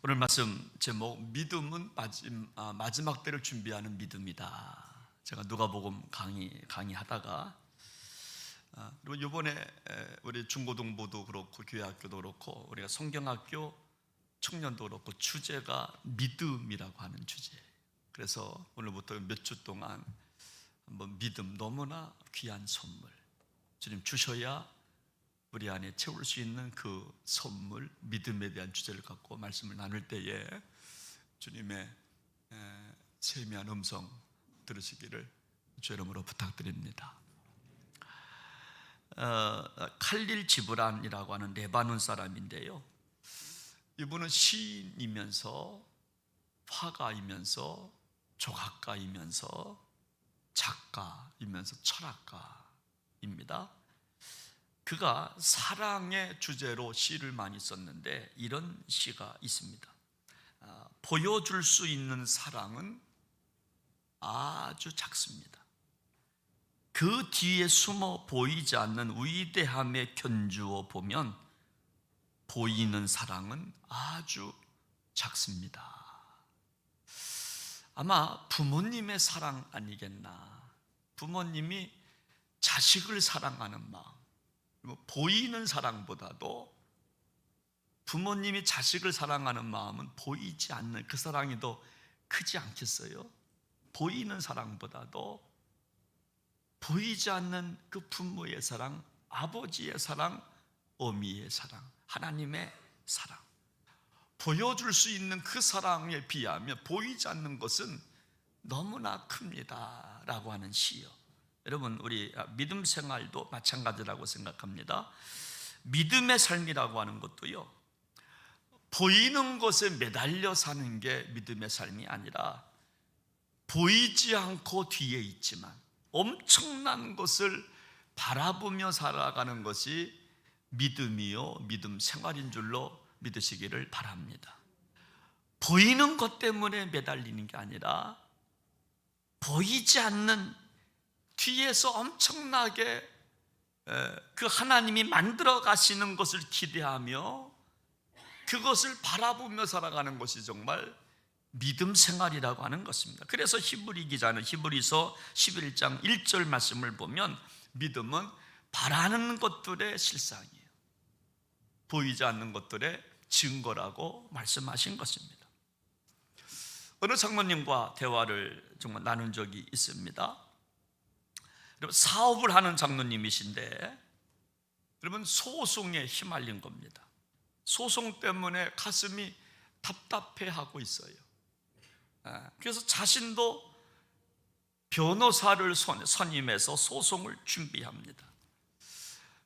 오늘 말씀 제목 믿음은 마지막 때를 준비하는 믿음이다. 제가 누가복음 강의하다가 그리고 이번에 우리 중고등부도 그렇고 교회학교도 그렇고 우리가 성경학교 청년도 그렇고 주제가 믿음이라고 하는 주제. 그래서 오늘부터 몇 주 동안 한번 믿음, 너무나 귀한 선물 주님 주셔야 우리 안에 채울 수 있는 그 선물, 믿음에 대한 주제를 갖고 말씀을 나눌 때에 주님의 세미한 음성 들으시기를 주의 이름으로 부탁드립니다. 칼릴 지브란이라고 하는 레바논 사람인데요, 이분은 시인이면서 화가이면서 조각가이면서 작가이면서 철학가입니다. 그가 사랑의 주제로 시를 많이 썼는데 이런 시가 있습니다. 보여줄 수 있는 사랑은 아주 작습니다. 그 뒤에 숨어 보이지 않는 위대함에 견주어 보면 보이는 사랑은 아주 작습니다. 아마 부모님의 사랑 아니겠나. 부모님이 자식을 사랑하는 마음, 보이는 사랑보다도 부모님이 자식을 사랑하는 마음은 보이지 않는 그 사랑이 더 크지 않겠어요? 보이는 사랑보다도 보이지 않는 그 부모의 사랑, 아버지의 사랑, 어미의 사랑, 하나님의 사랑, 보여줄 수 있는 그 사랑에 비하면 보이지 않는 것은 너무나 큽니다 라고 하는 시요. 여러분, 우리 믿음 생활도 마찬가지라고 생각합니다. 믿음의 삶이라고 하는 것도요, 보이는 것에 매달려 사는 게 믿음의 삶이 아니라 보이지 않고 뒤에 있지만 엄청난 것을 바라보며 살아가는 것이 믿음이요, 믿음 생활인 줄로 믿으시기를 바랍니다. 보이는 것 때문에 매달리는 게 아니라 보이지 않는 뒤에서 엄청나게 그 하나님이 만들어 가시는 것을 기대하며 그것을 바라보며 살아가는 것이 정말 믿음 생활이라고 하는 것입니다. 그래서 히브리 기자는 히브리서 11장 1절 말씀을 보면 믿음은 바라는 것들의 실상이에요, 보이지 않는 것들의 증거라고 말씀하신 것입니다. 어느 장로님과 대화를 정말 나눈 적이 있습니다. 여러분, 사업을 하는 장로님이신데 여러분, 소송에 휘말린 겁니다. 소송 때문에 가슴이 답답해하고 있어요. 그래서 자신도 변호사를 선임해서 소송을 준비합니다.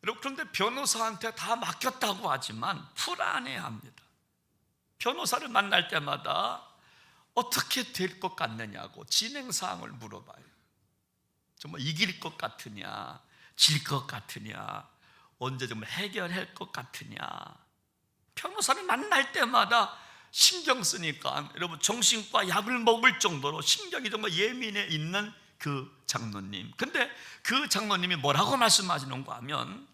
여러분, 그런데 변호사한테 다 맡겼다고 하지만 불안해합니다. 변호사를 만날 때마다 어떻게 될 것 같느냐고 진행사항을 물어봐요. 정말 이길 것 같으냐, 질 것 같으냐, 언제 정말 해결할 것 같으냐. 변호사를 만날 때마다 신경 쓰니까 여러분, 정신과 약을 먹을 정도로 신경이 정말 예민해 있는 그 장로님. 근데 그 장로님이 뭐라고 말씀하시는가 하면,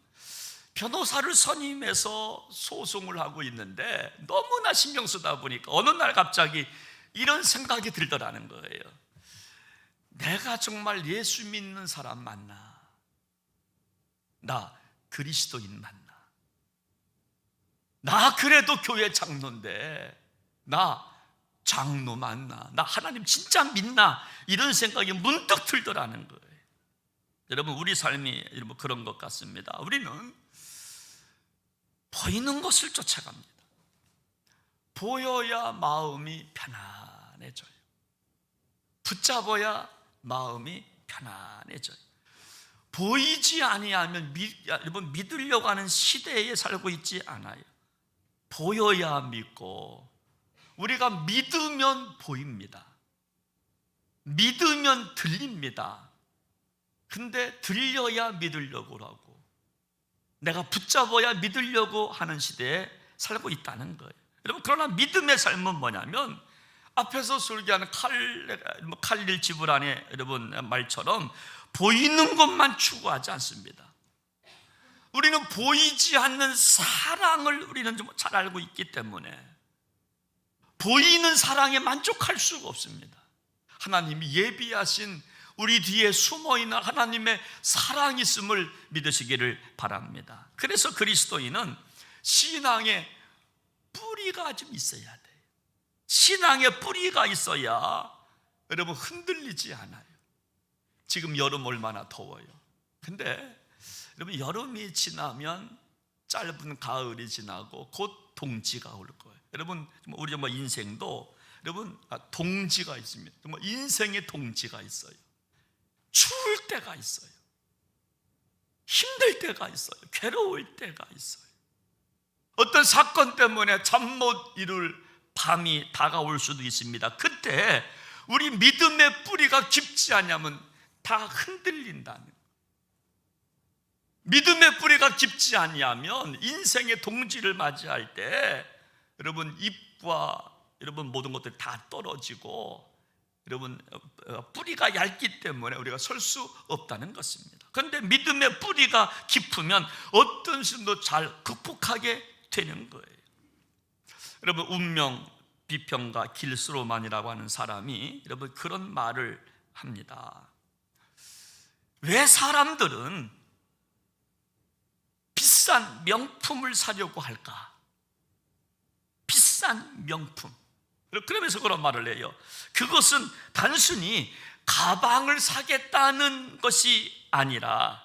변호사를 선임해서 소송을 하고 있는데 너무나 신경 쓰다 보니까 어느 날 갑자기 이런 생각이 들더라는 거예요. 내가 정말 예수 믿는 사람 만나, 나 그리스도인 만나, 나 그래도 교회 장로인데 나 장로 만나, 나 하나님 진짜 믿나, 이런 생각이 문득 들더라는 거예요. 여러분, 우리 삶이 그런 것 같습니다. 우리는 보이는 것을 쫓아갑니다. 보여야 마음이 편안해져요. 붙잡아야 마음이 편안해져요. 보이지 아니하면 여러분, 믿으려고 하는 시대에 살고 있지 않아요. 보여야 믿고, 우리가 믿으면 보입니다. 믿으면 들립니다. 근데 들려야 믿으려고 하고, 내가 붙잡아야 믿으려고 하는 시대에 살고 있다는 거예요. 여러분, 그러나 믿음의 삶은 뭐냐면, 앞에서 설교하는 칼릴 지브란의 여러분 말처럼 보이는 것만 추구하지 않습니다. 우리는 보이지 않는 사랑을 우리는 좀 잘 알고 있기 때문에 보이는 사랑에 만족할 수가 없습니다. 하나님이 예비하신 우리 뒤에 숨어있는 하나님의 사랑이 있음을 믿으시기를 바랍니다. 그래서 그리스도인은 신앙의 뿌리가 좀 있어야 돼요. 신앙의 뿌리가 있어야 여러분 흔들리지 않아요. 지금 여름 얼마나 더워요. 근데 여러분 여름이 지나면 짧은 가을이 지나고 곧 동지가 올 거예요. 여러분 우리 정말 인생도 여러분 동지가 있습니다. 정말 인생의 동지가 있어요. 추울 때가 있어요. 힘들 때가 있어요. 괴로울 때가 있어요. 어떤 사건 때문에 잠 못 이룰 밤이 다가올 수도 있습니다. 그때 우리 믿음의 뿌리가 깊지 않으면 다 흔들린다는 거예요. 믿음의 뿌리가 깊지 않으면 인생의 동지를 맞이할 때 여러분 잎과 여러분 모든 것들이 다 떨어지고 여러분 뿌리가 얇기 때문에 우리가 설 수 없다는 것입니다. 그런데 믿음의 뿌리가 깊으면 어떤 시험도 잘 극복하게 되는 거예요. 여러분 운명 비평가 길스로만이라고 하는 사람이 여러분 그런 말을 합니다. 왜 사람들은 비싼 명품을 사려고 할까? 비싼 명품. 그러면서 그런 말을 해요. 그것은 단순히 가방을 사겠다는 것이 아니라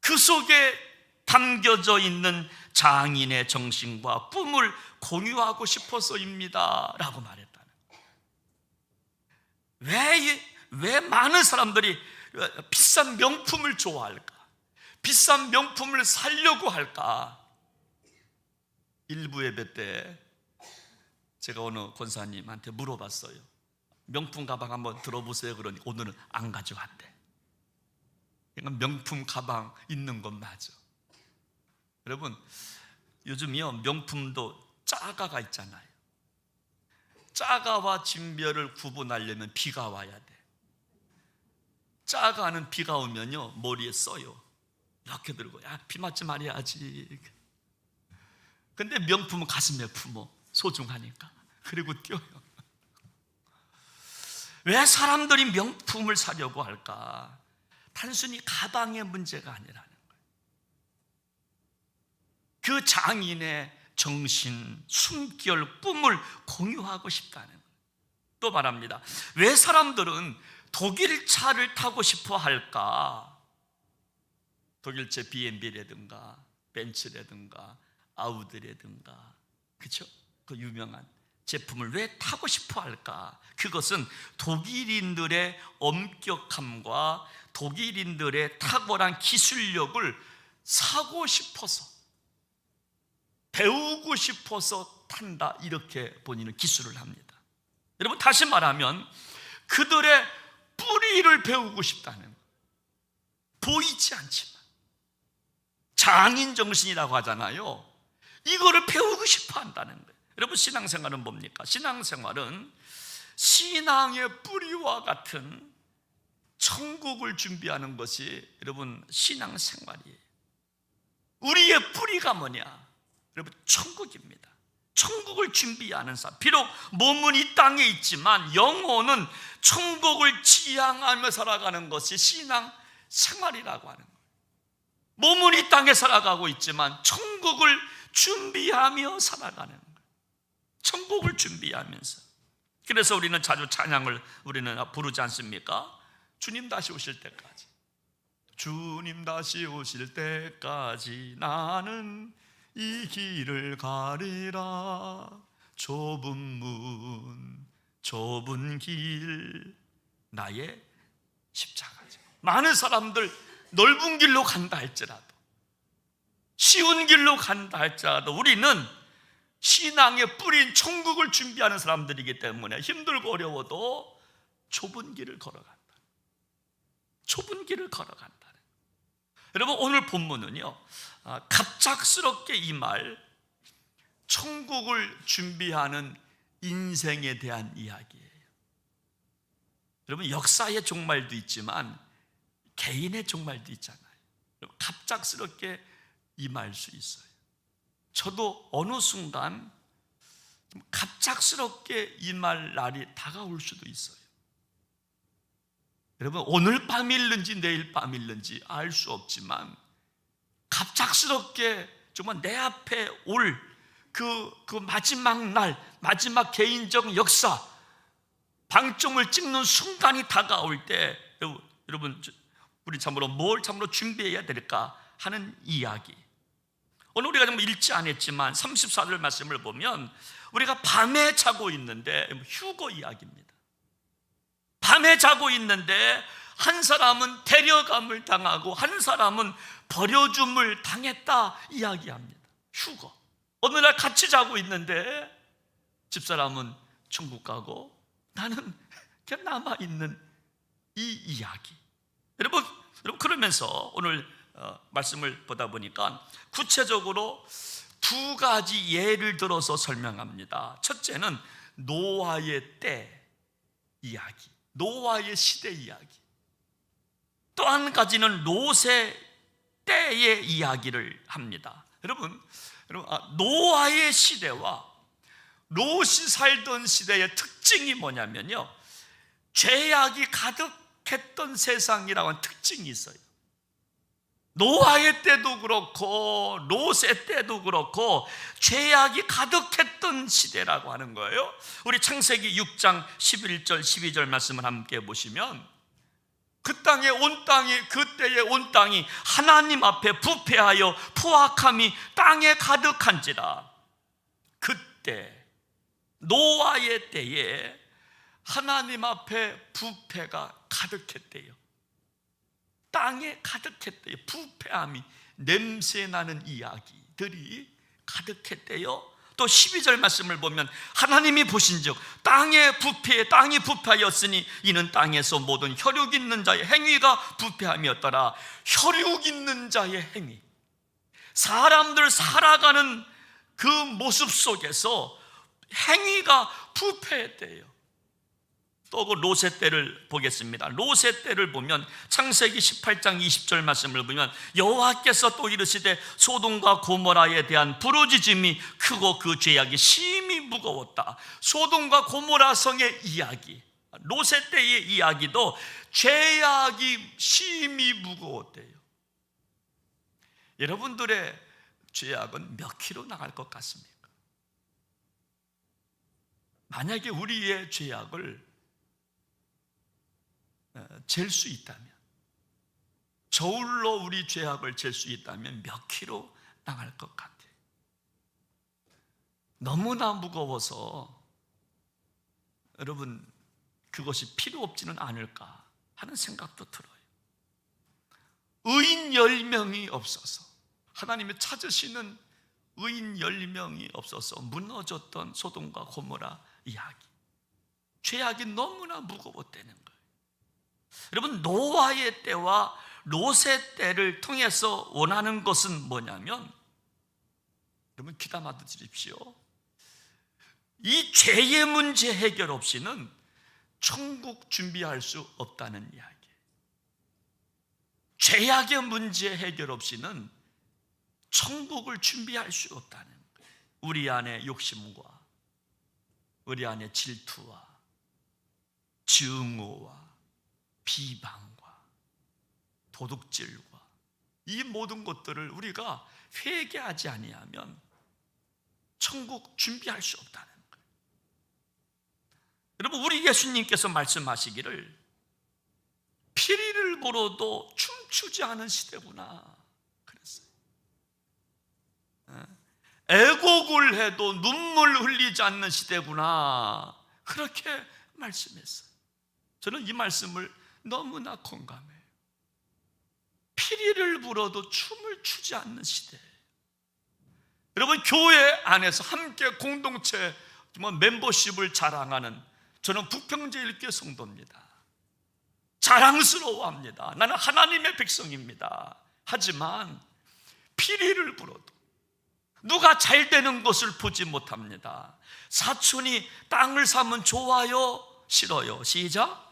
그 속에 담겨져 있는 장인의 정신과 꿈을 공유하고 싶어서입니다 라고 말했다는 거예요. 왜 많은 사람들이 비싼 명품을 좋아할까? 비싼 명품을 사려고 할까? 일부 예배 때 제가 어느 권사님한테 물어봤어요. 명품 가방 한번 들어보세요. 그러니 오늘은 안 가져왔대. 그러니까 명품 가방 있는 건 맞아. 여러분 요즘이요 명품도 짜가가 있잖아요. 짜가와 진별을 구분하려면 비가 와야 돼. 짜가는 비가 오면요 머리에 써요. 이렇게 들고 야 비 맞지 말아야지. 근데 명품은 가슴에 품어. 소중하니까. 그리고 뛰어요. 왜 사람들이 명품을 사려고 할까? 단순히 가방의 문제가 아니라는 거예요. 그 장인의 정신, 숨결, 꿈을 공유하고 싶다는 거예요. 또 말합니다. 왜 사람들은 독일차를 타고 싶어 할까? 독일제 BMW라든가 벤츠라든가 아우디라든가 그렇죠? 그 유명한 제품을 왜 타고 싶어 할까? 그것은 독일인들의 엄격함과 독일인들의 탁월한 기술력을 사고 싶어서 배우고 싶어서 탄다 이렇게 본인은 기술을 합니다. 여러분 다시 말하면 그들의 뿌리를 배우고 싶다는 거예요. 보이지 않지만 장인 정신이라고 하잖아요. 이거를 배우고 싶어 한다는 거예요. 여러분 신앙생활은 뭡니까? 신앙생활은 신앙의 뿌리와 같은 천국을 준비하는 것이 여러분 신앙생활이에요. 우리의 뿌리가 뭐냐? 여러분 천국입니다. 천국을 준비하는 사람. 비록 몸은 이 땅에 있지만 영혼은 천국을 지향하며 살아가는 것이 신앙생활이라고 하는 거예요. 몸은 이 땅에 살아가고 있지만 천국을 준비하며 살아가는 거예요. 천국을 준비하면서. 그래서 우리는 자주 찬양을 우리는 부르지 않습니까? 주님 다시 오실 때까지. 주님 다시 오실 때까지 나는 이 길을 가리라. 좁은 문 좁은 길 나의 십자가죠. 많은 사람들 넓은 길로 간다 할지라도 쉬운 길로 간다 할지라도 우리는 신앙의 뿌린 천국을 준비하는 사람들이기 때문에 힘들고 어려워도 좁은 길을 걸어간다. 좁은 길을 걸어간다. 여러분 오늘 본문은요 갑작스럽게 이 말 천국을 준비하는 인생에 대한 이야기예요. 여러분 역사의 종말도 있지만 개인의 종말도 있잖아요. 갑작스럽게 임할 수 있어요. 저도 어느 순간 갑자기 갑작스럽게 임할 날이 다가올 수도 있어요. 여러분, 오늘 밤일는지 내일 밤일는지 알 수 없지만 갑작스럽게 정말 내 앞에 올 그 마지막 날, 마지막 개인적 역사, 방점을 찍는 순간이 다가올 때 여러분, 우리 참으로 뭘 참으로 준비해야 될까 하는 이야기. 오늘 우리가 좀 읽지 않았지만 34절 말씀을 보면 우리가 밤에 자고 있는데, 휴거 이야기입니다. 밤에 자고 있는데 한 사람은 데려감을 당하고 한 사람은 버려줌을 당했다 이야기합니다. 휴거. 어느 날 같이 자고 있는데 집사람은 천국 가고 나는 그냥 남아있는 이 이야기. 여러분 그러면서 오늘 말씀을 보다 보니까 구체적으로 두 가지 예를 들어서 설명합니다. 첫째는 노아의 때 이야기, 노아의 시대 이야기. 또 한 가지는 롯의 때의 이야기를 합니다. 여러분, 노아의 시대와 롯이 살던 시대의 특징이 뭐냐면요, 죄악이 가득했던 세상이라고 하는 특징이 있어요. 노아의 때도 그렇고 롯의 때도 그렇고 죄악이 가득했던 시대라고 하는 거예요. 우리 창세기 6장 11절 12절 말씀을 함께 보시면, 그 땅에 온 땅이, 그때의 온 땅이 하나님 앞에 부패하여 포악함이 땅에 가득한지라. 그때 노아의 때에 하나님 앞에 부패가 가득했대요. 땅에 가득했대요. 부패함이, 냄새나는 이야기들이 가득했대요. 또 12절 말씀을 보면 하나님이 보신즉 땅이 부패하였으니 이는 땅에서 모든 혈육 있는 자의 행위가 부패함이었더라. 혈육 있는 자의 행위, 사람들 살아가는 그 모습 속에서 행위가 부패했대요. 또 그 롯의 때를 보겠습니다. 롯의 때를 보면 창세기 18장 20절 말씀을 보면 여호와께서 또 이르시되 소돔과 고모라에 대한 부르짖음이 크고 그 죄악이 심히 무거웠다. 소돔과 고모라 성의 이야기, 롯의 때의 이야기도 죄악이 심히 무거웠대요. 여러분들의 죄악은 몇 킬로 나갈 것 같습니까? 만약에 우리의 죄악을 잴 수 있다면, 저울로 우리 죄악을 잴 수 있다면 몇 킬로 나갈 것 같아요. 너무나 무거워서 여러분 그것이 필요 없지는 않을까 하는 생각도 들어요. 의인 10명이 없어서, 하나님이 찾으시는 의인 10명이 없어서 무너졌던 소돔과 고모라 이야기, 죄악이 너무나 무거웠다는 거예요. 여러분, 노아의 때와 롯의 때를 통해서 원하는 것은 뭐냐면, 여러분 귀담아 들으십시오. 이 죄의 문제 해결 없이는 천국 준비할 수 없다는 이야기. 죄악의 문제 해결 없이는 천국을 준비할 수 없다는 거예요. 우리 안에 욕심과 우리 안에 질투와 증오와 비방과 도둑질과 이 모든 것들을 우리가 회개하지 아니하면 천국 준비할 수 없다는 거예요. 여러분, 우리 예수님께서 말씀하시기를 피리를 불어도 춤추지 않은 시대구나 그랬어요. 애곡을 해도 눈물 흘리지 않는 시대구나, 그렇게 말씀했어요. 저는 이 말씀을 너무나 공감해요. 피리를 불어도 춤을 추지 않는 시대. 여러분, 교회 안에서 함께 공동체 멤버십을 자랑하는, 저는 북평제일교회 성도입니다. 자랑스러워합니다. 나는 하나님의 백성입니다. 하지만 피리를 불어도 누가 잘 되는 것을 보지 못합니다. 사촌이 땅을 사면 좋아요, 싫어요? 시작.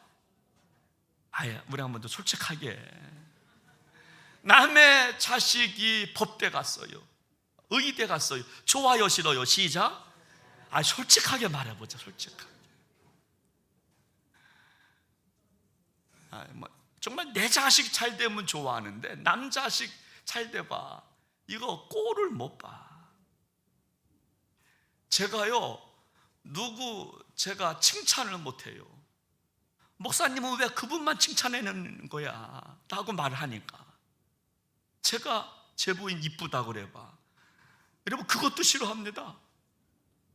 우리 한 번 더 솔직하게. 남의 자식이 법대 갔어요, 의대 갔어요, 좋아요, 싫어요? 시작. 솔직하게 말해보자. 솔직하게. 정말 내 자식 잘 되면 좋아하는데 남 자식 잘 돼봐, 이거 꼴을 못 봐. 제가 칭찬을 못해요. 목사님은 왜 그분만 칭찬해내는 거야? 라고 말을 하니까 제가 제 부인 이쁘다 그래봐. 여러분, 그것도 싫어합니다.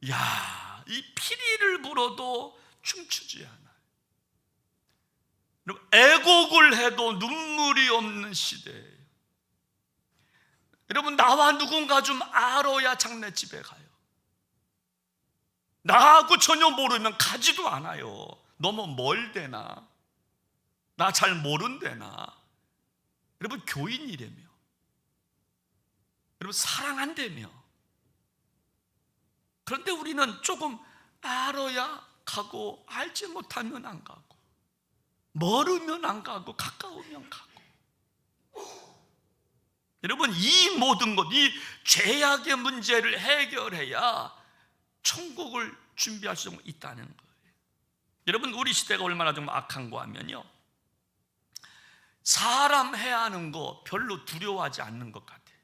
이 피리를 불어도 춤추지 않아요. 여러분, 애곡을 해도 눈물이 없는 시대예요. 여러분, 나와 누군가 좀 알아야 장례집에 가요. 나하고 전혀 모르면 가지도 않아요. 너무 멀대나, 나 잘 모른대나. 여러분, 교인이라며, 여러분, 사랑한다며. 그런데 우리는 조금 알아야 가고, 알지 못하면 안 가고, 멀으면 안 가고, 가까우면 가고. 여러분, 이 모든 것, 이 죄악의 문제를 해결해야 천국을 준비할 수 있다는 거예요. 여러분, 우리 시대가 얼마나 좀 악한가 하면요, 사람 해야 하는 거 별로 두려워하지 않는 것 같아요.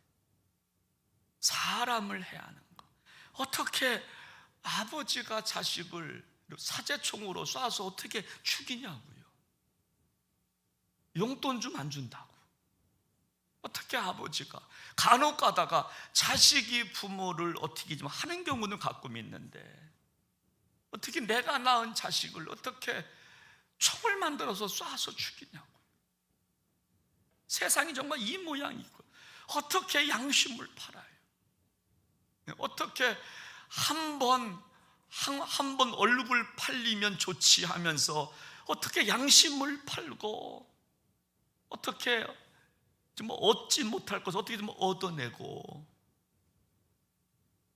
사람을 해야 하는 거. 어떻게 아버지가 자식을 사제총으로 쏴서 어떻게 죽이냐고요. 용돈 좀 안 준다고. 어떻게 아버지가, 간혹 가다가 자식이 부모를 어떻게 좀 하는 경우는 가끔 있는데, 어떻게 내가 낳은 자식을 어떻게 총을 만들어서 쏴서 죽이냐고. 세상이 정말 이 모양이고, 어떻게 양심을 팔아요? 어떻게 한 번 얼굴 팔리면 좋지 하면서 어떻게 양심을 팔고, 어떻게 좀 얻지 못할 것을 어떻게 좀 얻어내고.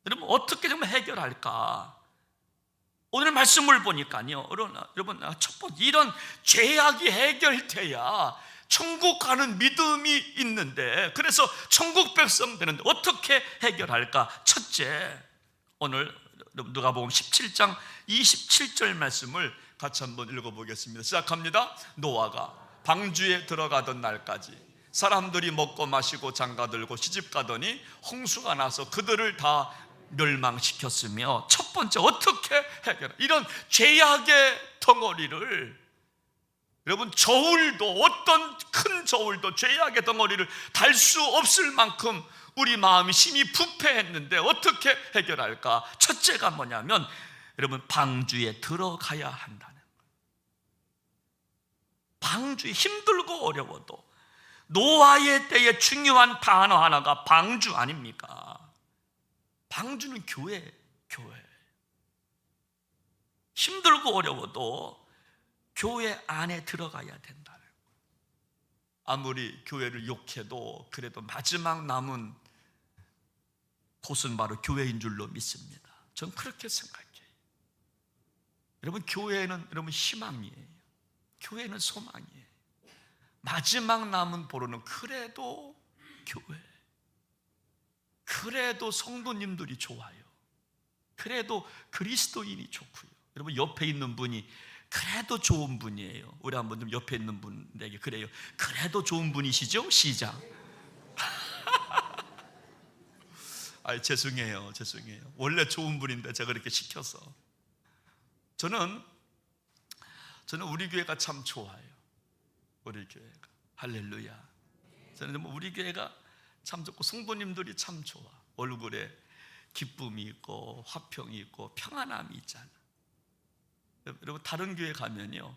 여러분, 어떻게 좀 해결할까? 오늘 말씀을 보니까요, 여러분, 첫 번째, 이런 죄악이 해결돼야 천국 가는 믿음이 있는데, 그래서 천국 백성 되는데 어떻게 해결할까? 첫째, 오늘 누가복음 17장 27절 말씀을 같이 한번 읽어보겠습니다. 시작합니다. 노아가 방주에 들어가던 날까지 사람들이 먹고 마시고 장가들고 시집가더니 홍수가 나서 그들을 다 멸망시켰으며, 첫 번째, 어떻게 해결? 이런 죄악의 덩어리를, 여러분, 저울도, 어떤 큰 저울도 죄악의 덩어리를 달 수 없을 만큼 우리 마음이 심히 부패했는데 어떻게 해결할까? 첫째가 뭐냐면, 여러분, 방주에 들어가야 한다는 거예요. 방주에, 힘들고 어려워도 노아의 때에 중요한 단어 하나가 방주 아닙니까? 방주는 교회. 힘들고 어려워도 교회 안에 들어가야 된다는 거예요. 아무리 교회를 욕해도 그래도 마지막 남은 곳은 바로 교회인 줄로 믿습니다. 전 그렇게 생각해요. 여러분, 교회는 여러분 희망이에요. 교회는 소망이에요. 마지막 남은 보루는 그래도 교회, 그래도 성도님들이 좋아요. 그래도 그리스도인이 좋고요. 여러분, 옆에 있는 분이 그래도 좋은 분이에요. 우리 한번 좀 옆에 있는 분에게 그래요. 그래도 좋은 분이시죠? 시작. 죄송해요. 원래 좋은 분인데 제가 그렇게 시켜서. 저는 우리 교회가 참 좋아요. 우리 교회가, 할렐루야. 저는 우리 교회가 참 좋고, 성도님들이 참 좋아. 얼굴에 기쁨이 있고 화평이 있고 평안함이 있잖아. 여러분, 다른 교회 가면요,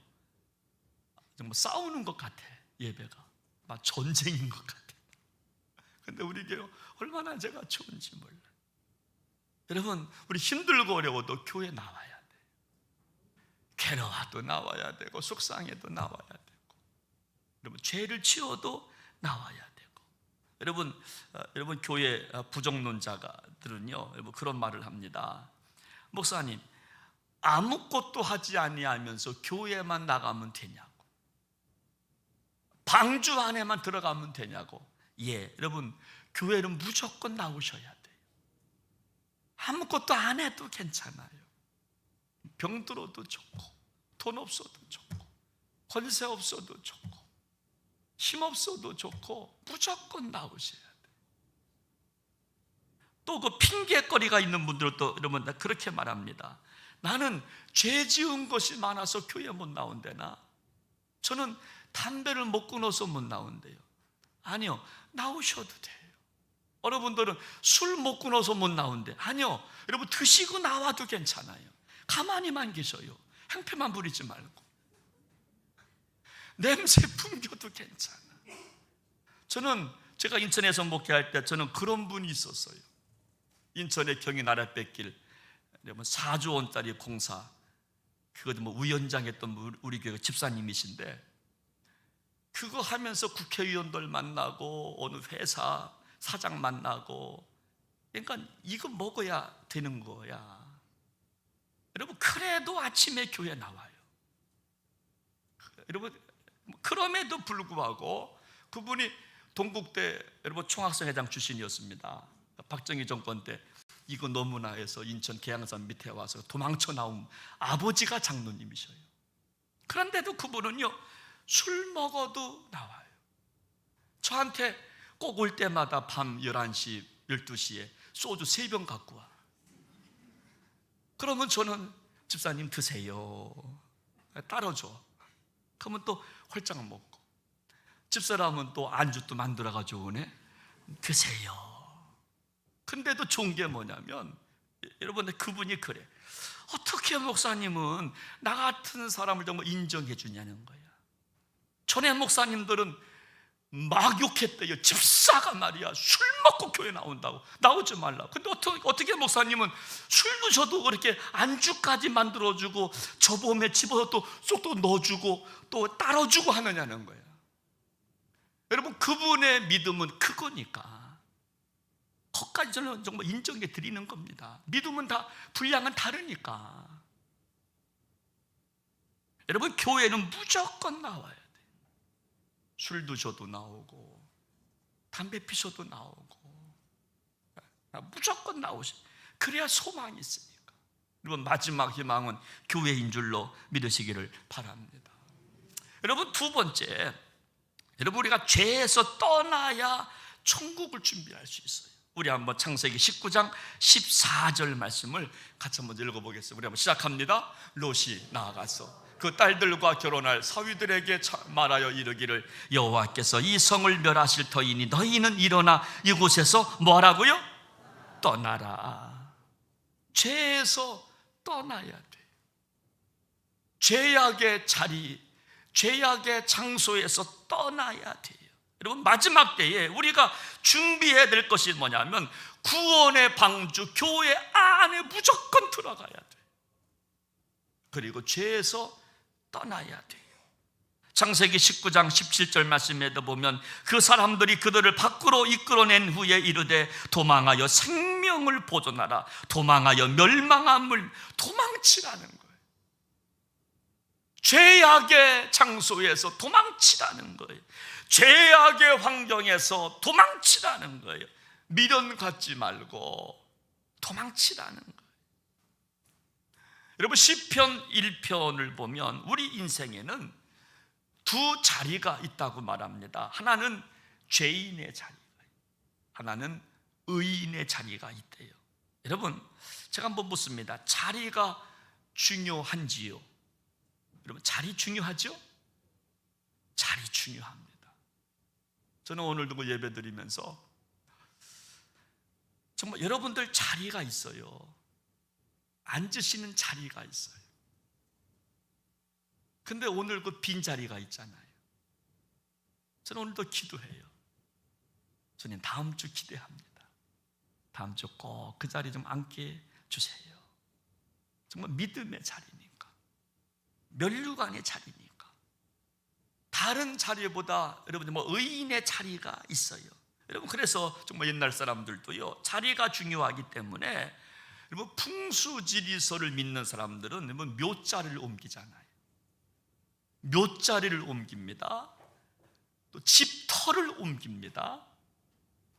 정말 싸우는 것 같아. 예배가 막 전쟁인 것 같아. 근데 우리 교회 얼마나 제가 좋은지 몰라. 여러분, 우리 힘들고 어려워도 교회 나와야 돼. 괴로워도 나와야 되고, 속상해도 나와야 되고, 여러분, 죄를 지어도 나와야 되고. 여러분 교회 부정론자들은요, 여러분 그런 말을 합니다. 목사님, 아무것도 하지 아니하면서 교회만 나가면 되냐고, 방주 안에만 들어가면 되냐고. 여러분, 교회는 무조건 나오셔야 돼요. 아무것도 안 해도 괜찮아요. 병들어도 좋고, 돈 없어도 좋고, 권세 없어도 좋고, 힘 없어도 좋고, 무조건 나오셔야 돼요. 또 그 핑계거리가 있는 분들도 여러분 그렇게 말합니다. 나는 죄 지은 것이 많아서 교회 못 나온대나, 저는 담배를 못 끊어서 못 나온대요. 아니요, 나오셔도 돼요. 여러분들은 술 못 끊어서 못 나온대. 아니요, 여러분 드시고 나와도 괜찮아요. 가만히만 계셔요. 행패만 부리지 말고. 냄새 풍겨도 괜찮아. 제가 인천에서 목회할 때 저는 그런 분이 있었어요. 인천의 경인 아랫뱃길 4조 원짜리 공사, 그것도 위원장 했던 우리 교회 집사님이신데, 그거 하면서 국회의원들 만나고 어느 회사 사장 만나고, 그러니까 이거 먹어야 되는 거야. 여러분, 그래도 아침에 교회 나와요. 여러분, 그럼에도 불구하고 그분이 동국대 여러분 총학생회장 출신이었습니다. 박정희 정권 때 이거 너무나 해서 인천 계양산 밑에 와서 도망쳐 나온 아버지가 장로님이셔요. 그런데도 그분은요, 술 먹어도 나와요. 저한테 꼭 올 때마다 밤 11시, 12시에 소주 3병 갖고 와. 그러면 저는 집사님 드세요, 따라줘. 그러면 또 홀짝 먹고, 집사람은 또 안주 또 만들어가지고 오네, 드세요. 근데도 좋은 게 뭐냐면, 여러분, 그분이 그래. 어떻게 목사님은 나 같은 사람을 정말 인정해 주냐는 거야. 전에 목사님들은 막 욕했대요. 집사가 말이야, 술 먹고 교회 나온다고, 나오지 말라고. 근데 어떻게 목사님은 술 드셔도 그렇게 안주까지 만들어주고 저범에 집어서 또 쏙 또 넣어주고 또 따라주고 하느냐는 거야. 여러분, 그분의 믿음은 그거니까 거기까지 저는 정말 인정해 드리는 겁니다. 믿음은 다 분량은 다르니까. 여러분, 교회는 무조건 나와야 돼. 술 드셔도 나오고, 담배 피셔도 나오고, 무조건 나오시. 그래야 소망이 있으니까. 여러분, 마지막 희망은 교회인 줄로 믿으시기를 바랍니다. 여러분, 두 번째, 여러분, 우리가 죄에서 떠나야 천국을 준비할 수 있어요. 우리 한번 창세기 19장 14절 말씀을 같이 한번 읽어보겠습니다. 우리 한번 시작합니다. 롯이 나아가서 그 딸들과 결혼할 사위들에게 말하여 이르기를, 여호와께서 이 성을 멸하실 터이니 너희는 일어나 이곳에서 뭐하라고요? 떠나라. 죄에서 떠나야 돼. 죄악의 자리, 죄악의 장소에서 떠나야 돼요. 여러분, 마지막 때에 우리가 준비해야 될 것이 뭐냐면, 구원의 방주 교회 안에 무조건 들어가야 돼. 그리고 죄에서 떠나야 돼요. 창세기 19장 17절 말씀에도 보면, 그 사람들이 그들을 밖으로 이끌어낸 후에 이르되 도망하여 생명을 보존하라. 도망하여 멸망함을 도망치라는 거예요. 죄악의 장소에서 도망치라는 거예요. 죄악의 환경에서 도망치라는 거예요. 미련 갖지 말고 도망치라는 거예요. 여러분, 시편 1편을 보면 우리 인생에는 두 자리가 있다고 말합니다. 하나는 죄인의 자리가, 하나는 의인의 자리가 있대요. 여러분, 제가 한번 묻습니다. 자리가 중요한지요? 여러분, 자리 중요하죠? 자리 중요합니다. 저는 오늘도 예배 드리면서 정말 여러분들 자리가 있어요. 앉으시는 자리가 있어요. 근데 오늘 그 빈 자리가 있잖아요. 저는 오늘도 기도해요. 저는 다음 주 기대합니다. 다음 주 꼭 그 자리 좀 앉게 주세요. 정말 믿음의 자리니까, 면류관의 자리니까. 다른 자리보다 여러분 의인의 자리가 있어요. 여러분, 그래서 정말 옛날 사람들도요, 자리가 중요하기 때문에 여러분, 풍수지리서를 믿는 사람들은 여러분 묘자리를 옮기잖아요. 묘자리를 옮깁니다. 또 집터를 옮깁니다.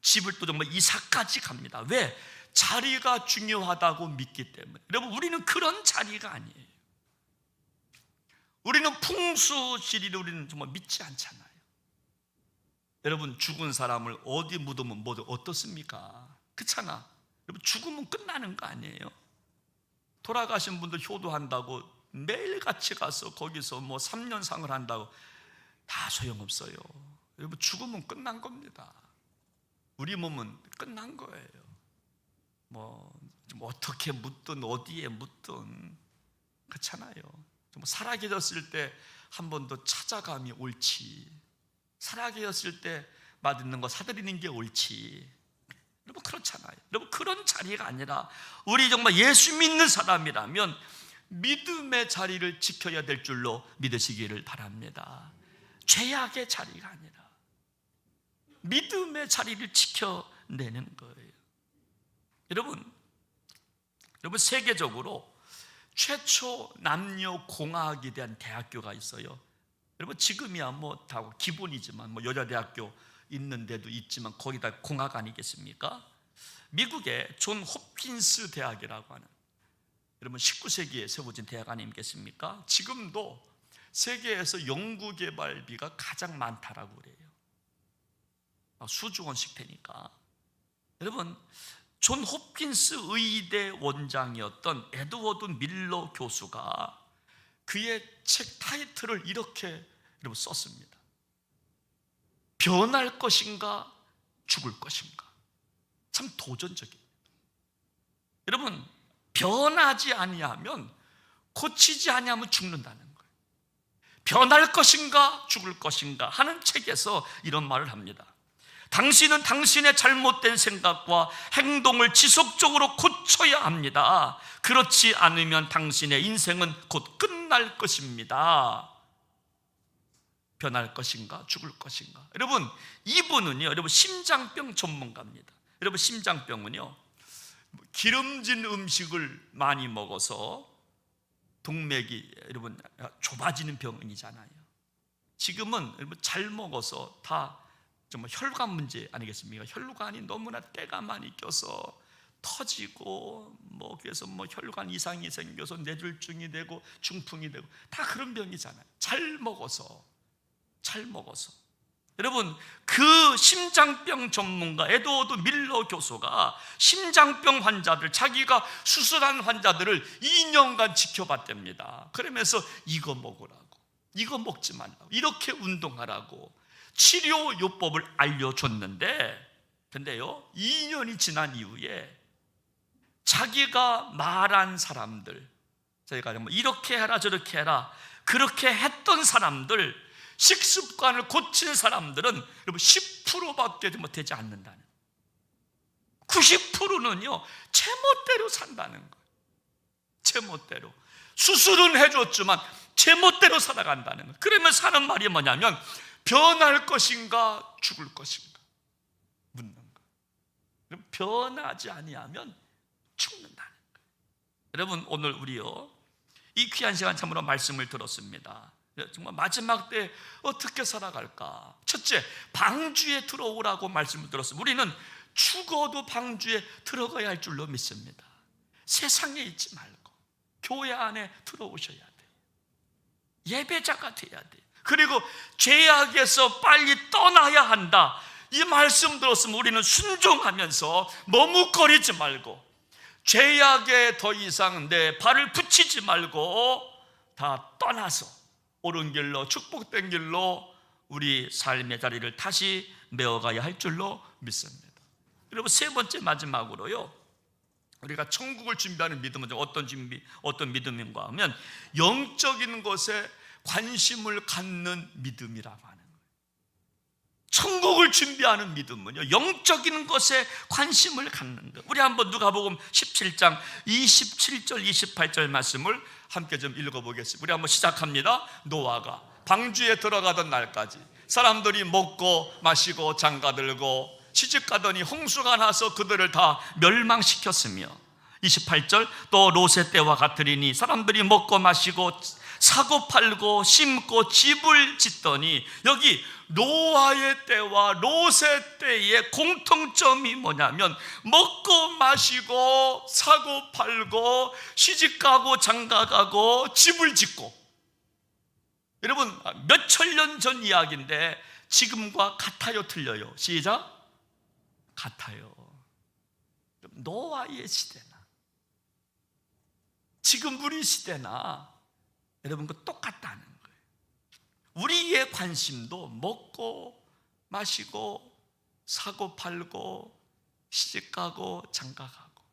집을 또 정말 이사까지 갑니다. 왜? 자리가 중요하다고 믿기 때문에. 여러분, 우리는 그런 자리가 아니에요. 우리는 풍수지리를 우리는 정말 믿지 않잖아요. 여러분, 죽은 사람을 어디 묻으면 모두 어떻습니까? 그렇잖아. 여러분, 죽으면 끝나는 거 아니에요? 돌아가신 분들 효도한다고 매일같이 가서 거기서 뭐 3년상을 한다고 다 소용없어요. 여러분, 죽으면 끝난 겁니다. 우리 몸은 끝난 거예요. 뭐 좀 어떻게 묻든 어디에 묻든 그렇잖아요. 좀 살아 계셨을 때 한 번 더 찾아감이 옳지, 살아 계셨을 때 맛있는 거 사드리는 게 옳지. 여러분, 그렇잖아요. 여러분, 그런 자리가 아니라 우리 정말 예수 믿는 사람이라면 믿음의 자리를 지켜야 될 줄로 믿으시기를 바랍니다. 죄악의 자리가 아니라 믿음의 자리를 지켜내는 거예요. 여러분, 세계적으로 최초 남녀 공학에 대한 대학교가 있어요. 여러분, 지금이야 뭐 다 기본이지만 뭐 여자 대학교 있는 데도 있지만 거기다 공학 아니겠습니까? 미국의 존 홉킨스 대학이라고 하는, 여러분 19세기에 세워진 대학 아니겠습니까? 지금도 세계에서 연구개발비가 가장 많다라고 그래요. 수조 원씩 되니까. 여러분, 존 홉킨스 의대 원장이었던 에드워드 밀러 교수가 그의 책 타이틀을 이렇게 여러분 썼습니다. 변할 것인가 죽을 것인가. 참 도전적입니다. 여러분, 변하지 아니하면, 고치지 아니하면 죽는다는 거예요. 변할 것인가 죽을 것인가 하는 책에서 이런 말을 합니다. 당신은 당신의 잘못된 생각과 행동을 지속적으로 고쳐야 합니다. 그렇지 않으면 당신의 인생은 곧 끝날 것입니다. 변할 것인가 죽을 것인가. 여러분, 이분은요, 여러분 심장병 전문가입니다. 여러분, 심장병은요, 기름진 음식을 많이 먹어서 동맥이 여러분 좁아지는 병이잖아요. 지금은 여러분 잘 먹어서 다 정말 혈관 문제 아니겠습니까? 혈관이 너무나 때가 많이 껴서 터지고 뭐 그래서 뭐 혈관 이상이 생겨서 뇌졸중이 되고 중풍이 되고 다 그런 병이잖아요. 잘 먹어서. 여러분, 그 심장병 전문가 에드워드 밀러 교수가 심장병 환자들, 자기가 수술한 환자들을 2년간 지켜봤답니다. 그러면서 이거 먹으라고, 이거 먹지 말라고, 이렇게 운동하라고 치료 요법을 알려줬는데, 근데요 2년이 지난 이후에 자기가 말한 사람들, 저희가 뭐 이렇게 해라 저렇게 해라 그렇게 했던 사람들, 식습관을 고친 사람들은 여러분 10%밖에 되지 않는다는, 90%는요 제멋대로 산다는 거예요. 제멋대로 수술은 해줬지만 제멋대로 살아간다는 거예요. 그러면서 하는 말이 뭐냐면 변할 것인가 죽을 것인가 묻는 거예요. 변하지 아니하면 죽는다는 거예요. 여러분, 오늘 우리요 이 귀한 시간 참으로 말씀을 들었습니다. 정말 마지막 때 어떻게 살아갈까? 첫째, 방주에 들어오라고 말씀을 들었습니다. 우리는 죽어도 방주에 들어가야 할 줄로 믿습니다. 세상에 있지 말고 교회 안에 들어오셔야 돼요. 예배자가 돼야 돼요. 그리고 죄악에서 빨리 떠나야 한다, 이 말씀 들었으면 우리는 순종하면서 머뭇거리지 말고 죄악에 더 이상 내 발을 붙이지 말고 다 떠나서 옳은 길로, 축복된 길로 우리 삶의 자리를 다시 메어가야 할 줄로 믿습니다. 여러분, 세 번째 마지막으로요, 우리가 천국을 준비하는 믿음은 어떤 믿음인가 하면 영적인 것에 관심을 갖는 믿음이라고 하는 거예요. 천국을 준비하는 믿음은요 영적인 것에 관심을 갖는 것. 우리 한번 누가복음 17장 27절 28절 말씀을 함께 좀 읽어보겠습니다. 우리 한번 시작합니다. 노아가 방주에 들어가던 날까지 사람들이 먹고 마시고 장가들고 시집가더니 홍수가 나서 그들을 다 멸망시켰으며 28절, 또 롯의 때와 같으리니 사람들이 먹고 마시고 사고 팔고 심고 집을 짓더니, 여기 노아의 때와 롯의 때의 공통점이 뭐냐면 먹고 마시고 사고 팔고 시집가고 장가가고 집을 짓고. 여러분, 몇천 년 전 이야기인데 지금과 같아요, 틀려요? 시작. 같아요. 노아의 시대나 지금 우리 시대나 여러분과 똑같다는 거예요. 우리의 관심도 먹고 마시고 사고 팔고 시집가고 장가가고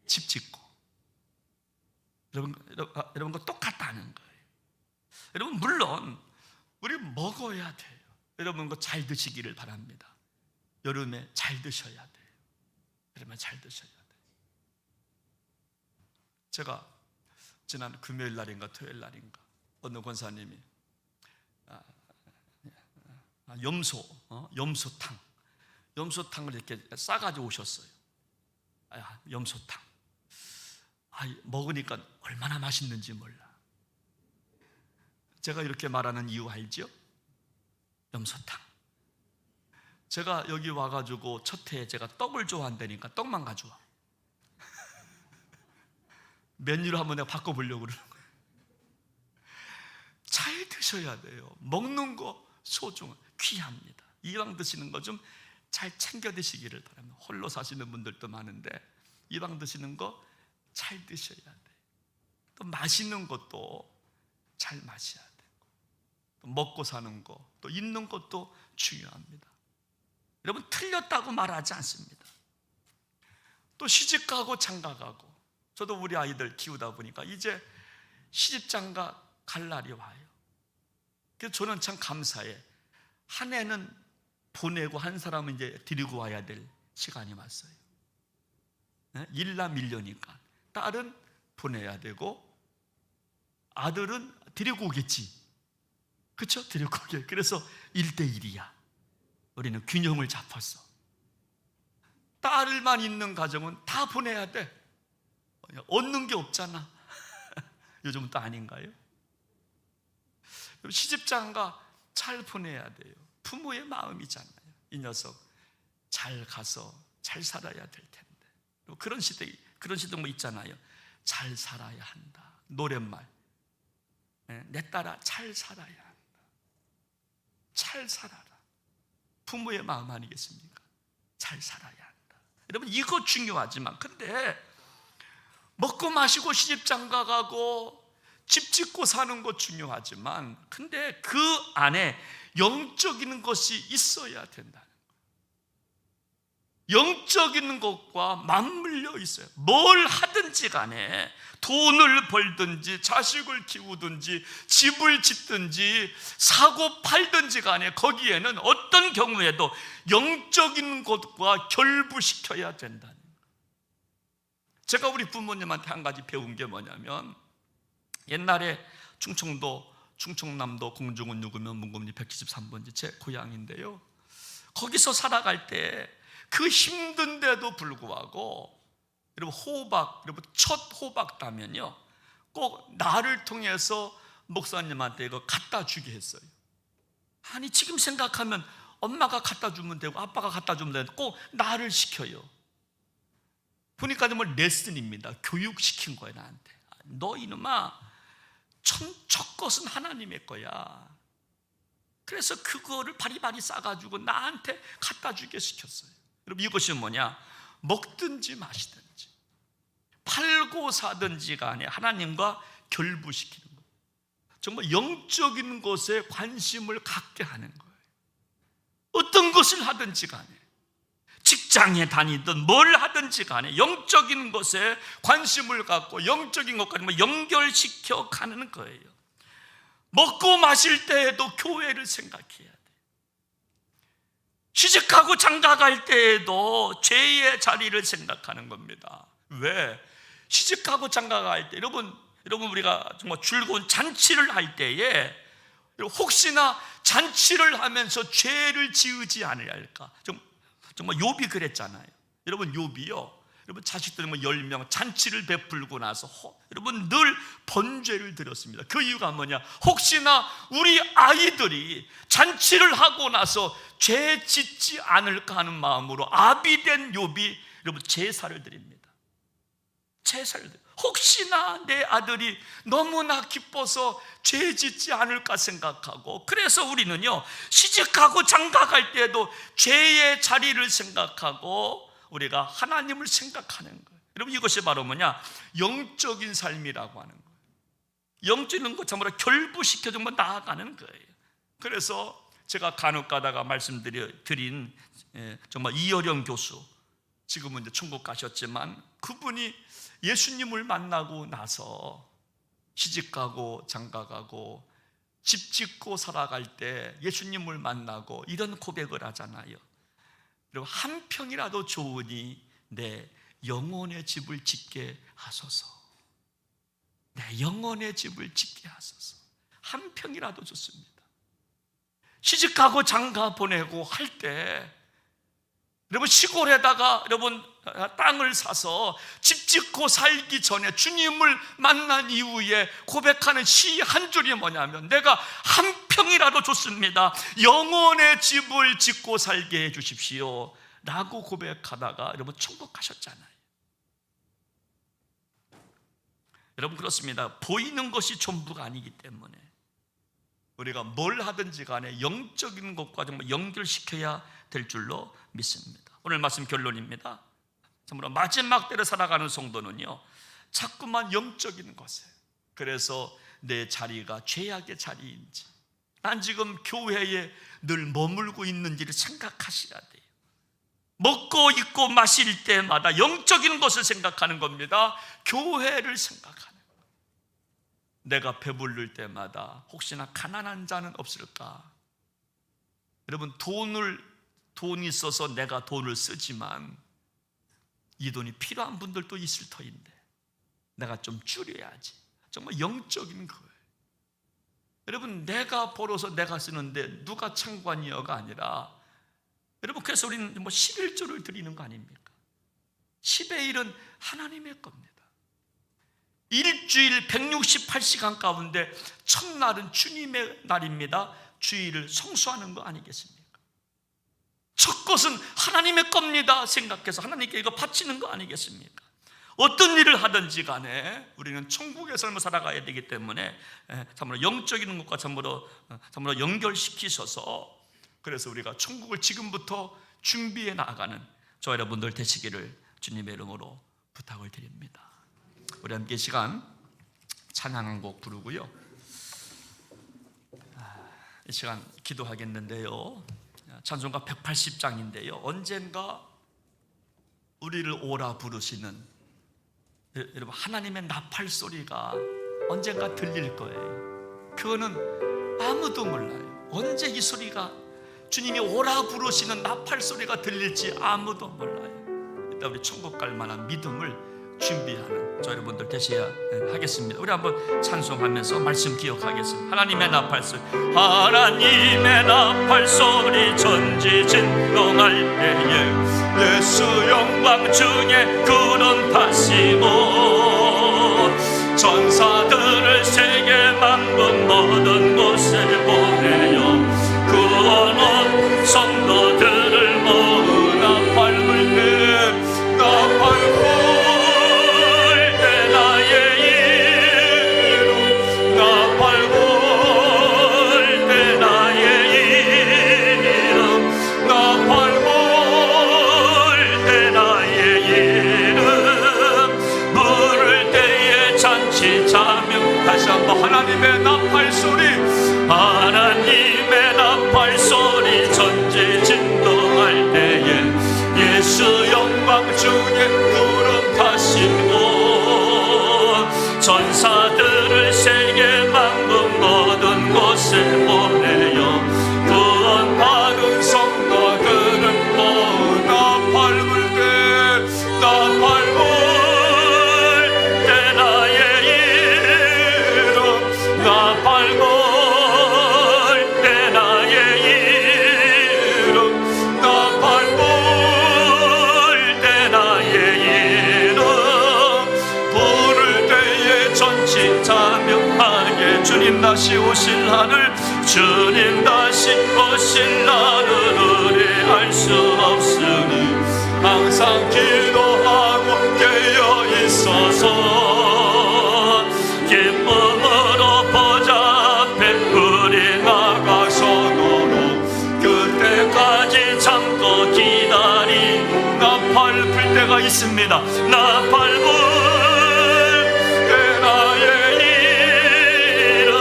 집 짓고, 여러분과 똑같다는 거예요. 여러분, 물론 우리 먹어야 돼요. 여러분과 잘 드시기를 바랍니다. 여름에 잘 드셔야 돼요. 여름에 잘 드셔야 돼요. 제가 지난 금요일 날인가 토요일 날인가 어느 권사님이 염소탕을 이렇게 싸가지고 오셨어요. 염소탕. 먹으니까 얼마나 맛있는지 몰라. 제가 이렇게 말하는 이유 알죠? 염소탕. 제가 여기 와가지고 첫 해에 제가 떡을 좋아한다니까 떡만 가져와. 메뉴를 한번 내가 바꿔보려고 그러는 거예요. 잘 드셔야 돼요. 먹는 거 소중한, 귀합니다. 이왕 드시는 거 좀 잘 챙겨 드시기를 바랍니다. 홀로 사시는 분들도 많은데 이왕 드시는 거 잘 드셔야 돼요. 또 마시는 것도 잘 마셔야 되고, 또 먹고 사는 거, 또 있는 것도 중요합니다. 여러분, 틀렸다고 말하지 않습니다. 또 시집가고 장가가고, 저도 우리 아이들 키우다 보니까 이제 시집장가 갈 날이 와요. 그래서 저는 참 감사해. 한 해는 보내고 한 사람은 이제 데리고 와야 될 시간이 왔어요. 일남 일녀니까 딸은 보내야 되고 아들은 데리고 오겠지. 그렇죠? 데리고 오게. 그래서 1대1이야. 우리는 균형을 잡았어. 딸만 있는 가정은 다 보내야 돼. 얻는 게 없잖아. 요즘은 또 아닌가요? 시집장가 잘 보내야 돼요. 부모의 마음이잖아요. 이 녀석 잘 가서 잘 살아야 될 텐데. 그런 시대 뭐 있잖아요. 잘 살아야 한다. 노랫말. 내 딸아, 잘 살아야 한다. 잘 살아라. 부모의 마음 아니겠습니까? 잘 살아야 한다. 여러분, 이거 중요하지만, 근데 먹고 마시고 시집장가 가고 집 짓고 사는 것 중요하지만, 근데 그 안에 영적인 것이 있어야 된다는 거예요. 영적인 것과 맞물려 있어요. 뭘 하든지 간에, 돈을 벌든지 자식을 키우든지 집을 짓든지 사고 팔든지 간에 거기에는 어떤 경우에도 영적인 것과 결부시켜야 된다는 거예요. 제가 우리 부모님한테 한 가지 배운 게 뭐냐면, 옛날에 충청남도 공중은 누구면 문금리 173번지 제 고향인데요, 거기서 살아갈 때 그 힘든데도 불구하고, 여러분 첫 호박 따면요 꼭 나를 통해서 목사님한테 이거 갖다 주게 했어요. 아니, 지금 생각하면 엄마가 갖다 주면 되고 아빠가 갖다 주면 되는데 꼭 나를 시켜요. 보니까 정말 레슨입니다. 교육시킨 거예요, 나한테. 너 이놈아, 첫 것은 하나님의 거야. 그래서 그거를 바리바리 싸가지고 나한테 갖다 주게 시켰어요. 여러분, 이것이 뭐냐? 먹든지 마시든지 팔고 사든지 간에 하나님과 결부시키는 거예요. 정말 영적인 것에 관심을 갖게 하는 거예요. 어떤 것을 하든지 간에, 직장에 다니든 뭘 하든지 간에 영적인 것에 관심을 갖고 영적인 것까지 연결시켜 가는 거예요. 먹고 마실 때에도 교회를 생각해야 돼. 시집가고 장가갈 때에도 죄의 자리를 생각하는 겁니다. 왜? 시집가고 장가갈 때, 여러분 우리가 정말 즐거운 잔치를 할 때에 혹시나 잔치를 하면서 죄를 지으지 않으려 할까? 정말 욥이 그랬잖아요. 여러분, 욥이요 여러분 자식들 10명 잔치를 베풀고 나서 여러분 늘 번제를 드렸습니다. 그 이유가 뭐냐? 혹시나 우리 아이들이 잔치를 하고 나서 죄 짓지 않을까 하는 마음으로 아비된 욥이 여러분 제사를 드립니다. 제사를 드립니다. 혹시나 내 아들이 너무나 기뻐서 죄 짓지 않을까 생각하고, 그래서 우리는요 시집가고 장가갈 때도 죄의 자리를 생각하고 우리가 하나님을 생각하는 거예요. 여러분 이것이 바로 뭐냐? 영적인 삶이라고 하는 거예요. 영적인 것 참으로 결부시켜서 나아가는 거예요. 그래서 제가 간혹 가다가 말씀드린 정말 이어령 교수, 지금은 이제 천국 가셨지만 그분이 예수님을 만나고 나서 시집가고 장가가고 집 짓고 살아갈 때 예수님을 만나고 이런 고백을 하잖아요. 여러분 한 평이라도 좋으니 내 영혼의 집을 짓게 하소서. 내 영혼의 집을 짓게 하소서. 한 평이라도 좋습니다. 시집가고 장가 보내고 할 때 여러분 시골에다가 여러분 땅을 사서 집 짓고 살기 전에 주님을 만난 이후에 고백하는 시 한 줄이 뭐냐면, 내가 한 평이라도 좋습니다, 영혼의 집을 짓고 살게 해주십시오 라고 고백하다가 여러분 천국 가셨잖아요. 여러분 그렇습니다. 보이는 것이 전부가 아니기 때문에 우리가 뭘 하든지 간에 영적인 것과 정말 연결시켜야 될 줄로 믿습니다. 오늘 말씀 결론입니다. 정말 마지막 때를 살아가는 성도는요 자꾸만 영적인 것에, 그래서 내 자리가 죄악의 자리인지, 난 지금 교회에 늘 머물고 있는지를 생각하셔야 돼요. 먹고 입고 마실 때마다 영적인 것을 생각하는 겁니다. 교회를 생각하는 거예요. 내가 배부를 때마다 혹시나 가난한 자는 없을까? 여러분 돈이 있어서 내가 돈을 쓰지만 이 돈이 필요한 분들도 있을 터인데 내가 좀 줄여야지. 정말 영적인 거예요. 여러분 내가 벌어서 내가 쓰는데 누가 창관이여가 아니라, 여러분 그래서 우리는 11조를 드리는 거 아닙니까? 10의 1은 하나님의 겁니다. 일주일 168시간 가운데 첫날은 주님의 날입니다. 주일을 성수하는 거 아니겠습니까? 첫 것은 하나님의 겁니다 생각해서 하나님께 이거 바치는 거 아니겠습니까? 어떤 일을 하든지 간에 우리는 천국의 삶을 살아가야 되기 때문에 참으로 영적인 것과 참으로 연결시키셔서, 그래서 우리가 천국을 지금부터 준비해 나가는 저 여러분들 되시기를 주님의 이름으로 부탁을 드립니다. 우리 함께 시간 찬양 한 곡 부르고요, 이 시간 기도하겠는데요, 찬송가 180장인데요 언젠가 우리를 오라 부르시는 여러분 하나님의 나팔 소리가 언젠가 들릴 거예요. 그거는 아무도 몰라요. 언제 이 소리가, 주님이 오라 부르시는 나팔 소리가 들릴지 아무도 몰라요. 일단 우리 천국 갈 만한 믿음을 준비하는 저 여러분들 되셔야 하겠습니다. 우리 한번 찬송하면서 말씀 기억하겠습니다. 하나님의 나팔 소리, 하나님의 나팔 소리 전지진동할 때에 예수 영광 중에 구름 타시고 전사들을 세계 만국 모든 곳에 보내요. 구원원 성도들을 모은 나팔 불 때, 나팔 불 때 나의 이름, 나팔 불 때 나의 이름, 나팔 불 때 나의 이름, 부를 때에 잔치 자명. 다시 한번 하나님의 나팔 소리, 하나님의 나팔 소리 전지진동할 때에 예수 영광 중에 구름 타시고 전사들을 세계 만국 모든 곳에 보내요. 구원받은 성도들은 모두 나팔 불 때, 나팔 불 때 나의 이름, 나팔 불 때 나의 이름, 나팔 불 때 나의 이름, 자명하게 주님 다시 오실 날을, 주님 다시 오실 날을 의뢰할 수 없으니 항상 기도하고 깨어 있어서 기쁨으로 보좌 앞에 우리 나가서도록 그때까지 참고 기다린 나팔 불 때가 있습니다. 나팔 불 때 나의 이름,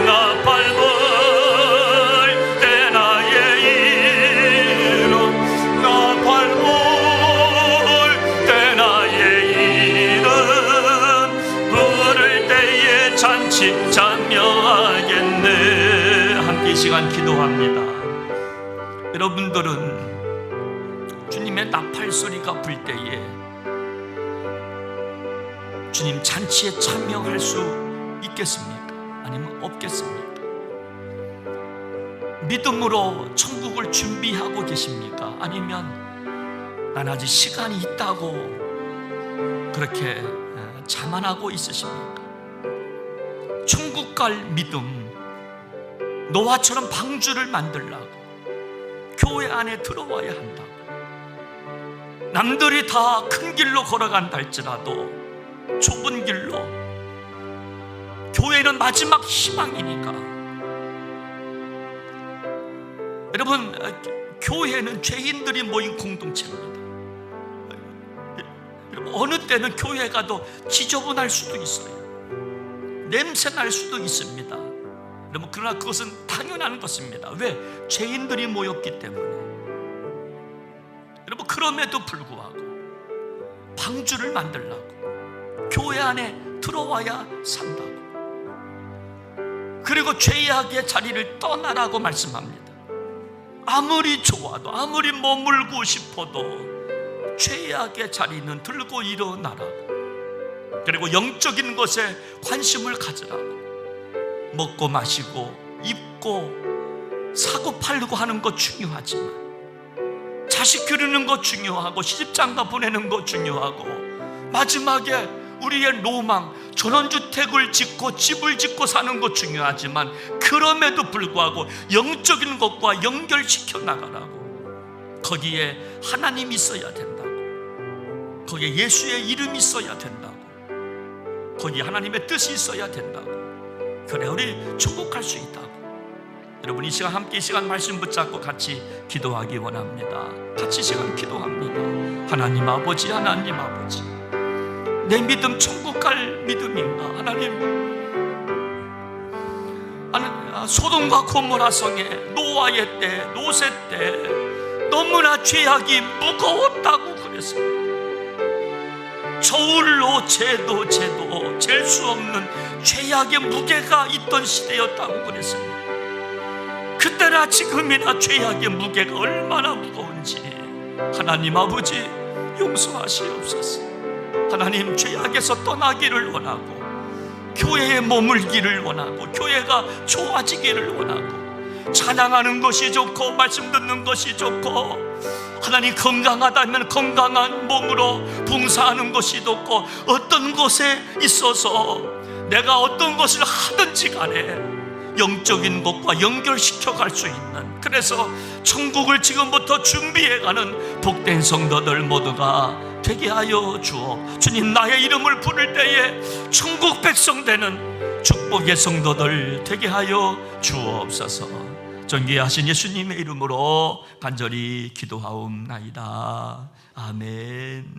나팔 불 때 나의 이름, 나팔 불 때 나의 이름 부를 때에 잔치 참여하겠네. 함께 이 시간 기도합니다. 여러분들은 주님의 나팔 소리가 불 때에 주님 잔치에 참여할 수 있겠습니까? 아니면 없겠습니까? 믿음으로 천국을 준비하고 계십니까? 아니면 난 아직 시간이 있다고 그렇게 자만하고 있으십니까? 천국 갈 믿음, 노아처럼 방주를 만들라고 교회 안에 들어와야 한다고. 남들이 다 큰 길로 걸어간다 할지라도 좁은 길로, 교회는 마지막 희망이니까. 여러분, 교회는 죄인들이 모인 공동체입니다. 어느 때는 교회 가도 지저분할 수도 있어요. 냄새 날 수도 있습니다. 여러분, 그러나 그것은 당연한 것입니다. 왜? 죄인들이 모였기 때문에. 여러분, 그럼에도 불구하고 방주를 만들라고 교회 안에 들어와야 산다고, 그리고 죄악의 자리를 떠나라고 말씀합니다. 아무리 좋아도, 아무리 머물고 싶어도 죄악의 자리는 들고 일어나라고, 그리고 영적인 것에 관심을 가지라고. 먹고 마시고 입고 사고 팔고 하는 것 중요하지만, 자식 기르는 것 중요하고, 시집장가 보내는 것 중요하고, 마지막에 우리의 로망, 전원주택을 짓고 집을 짓고 사는 것 중요하지만, 그럼에도 불구하고 영적인 것과 연결시켜 나가라고. 거기에 하나님이 있어야 된다고, 거기에 예수의 이름이 있어야 된다고, 거기에 하나님의 뜻이 있어야 된다고. 그래 우리 천국 갈 수 있다고. 여러분, 이 시간 함께 이 시간 말씀 붙잡고 같이 기도하기 원합니다. 같이 이 시간 기도합니다. 하나님 아버지, 하나님 아버지, 내 믿음 천국 갈 믿음인가? 하나님, 소돔과 고모라 성에 노아의 때, 노세 때 너무나 죄악이 무거웠다고 그랬습니다. 저울로 재도 잴 수 없는 죄악의 무게가 있던 시대였다고 그랬습니다. 그때나 지금이나 죄악의 무게가 얼마나 무거운지 하나님 아버지 용서하시옵소서. 하나님, 죄악에서 떠나기를 원하고, 교회에 머물기를 원하고, 교회가 좋아지기를 원하고, 찬양하는 것이 좋고 말씀 듣는 것이 좋고, 하나님 건강하다면 건강한 몸으로 봉사하는 것이 좋고, 어떤 곳에 있어서 내가 어떤 것을 하든지 간에 영적인 것과 연결시켜 갈 수 있는, 그래서 천국을 지금부터 준비해가는 복된 성도들 모두가 되게 하여 주옵. 주님, 나의 이름을 부를 때에 천국 백성 되는 축복의 성도들 되게 하여 주옵소서. 존귀하신 예수님의 이름으로 간절히 기도하옵나이다. 아멘.